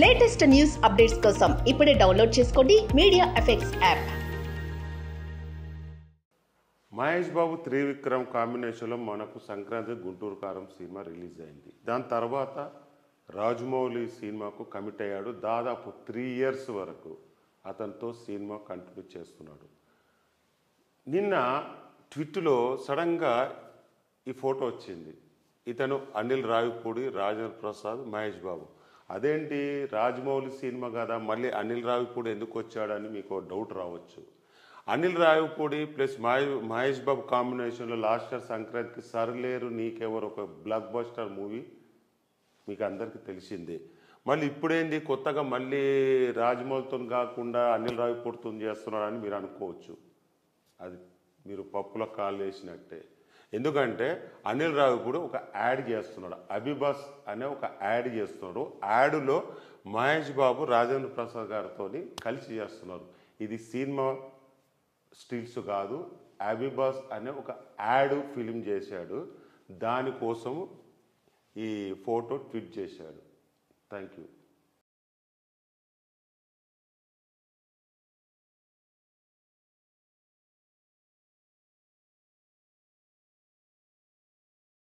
Latest news updates కోసం ఇప్పుడే download చేసుకోండి media effects app. Mahesh Babu Trivikram కాంబినేషన్లో మనకు సంక్రాంతి గుంటూరు కారం సినిమా రిలీజ్ అయింది. దాని తర్వాత రాజమౌళి సినిమాకు కమిట్ అయ్యాడు. దాదాపు 3 years వరకు అతనితో సినిమా కంటిన్యూ చేస్తున్నాడు. నిన్న ట్విట్టర్లో సడన్గా ఈ ఫోటో వచ్చింది. ఇతను అనిల్ రావిపూడి, రాజేంద్ర ప్రసాద్, మహేష్ బాబు. అదేంటి రాజమౌళి సినిమా కదా, మళ్ళీ అనిల్ రావిపూడి ఎందుకు వచ్చాడని మీకు డౌట్ రావచ్చు. అనిల్ రావిపూడి ప్లస్ మహేష్ బాబు కాంబినేషన్లో లాస్ట్ ఇయర్ సంక్రాంతికి సర్లేరు నీకెవరు ఒక బ్లాక్ బస్టర్ మూవీ మీకు అందరికీ తెలిసిందే. మళ్ళీ ఇప్పుడేంది కొత్తగా మళ్ళీ రాజమౌళితో కాకుండా అనిల్ రావిపూడితో చేస్తున్నాడని మీరు అనుకోవచ్చు. అది మీరు పప్పులో కాలు వేసినట్టే. ఎందుకంటే అనిల్ రావిపూడి ఒక యాడ్ చేస్తున్నాడు, అభిబాస్ అనే ఒక యాడ్ చేస్తున్నాడు. యాడ్లో మహేష్ బాబు రాజేంద్ర ప్రసాద్ గారితో కలిసి చేస్తున్నారు. ఇది సినిమా స్టిల్స్ కాదు, అభిబాస్ అనే ఒక యాడ్ ఫిలిం చేశాడు. దానికోసం ఈ ఫోటో ట్వీట్ చేశాడు. Thank you.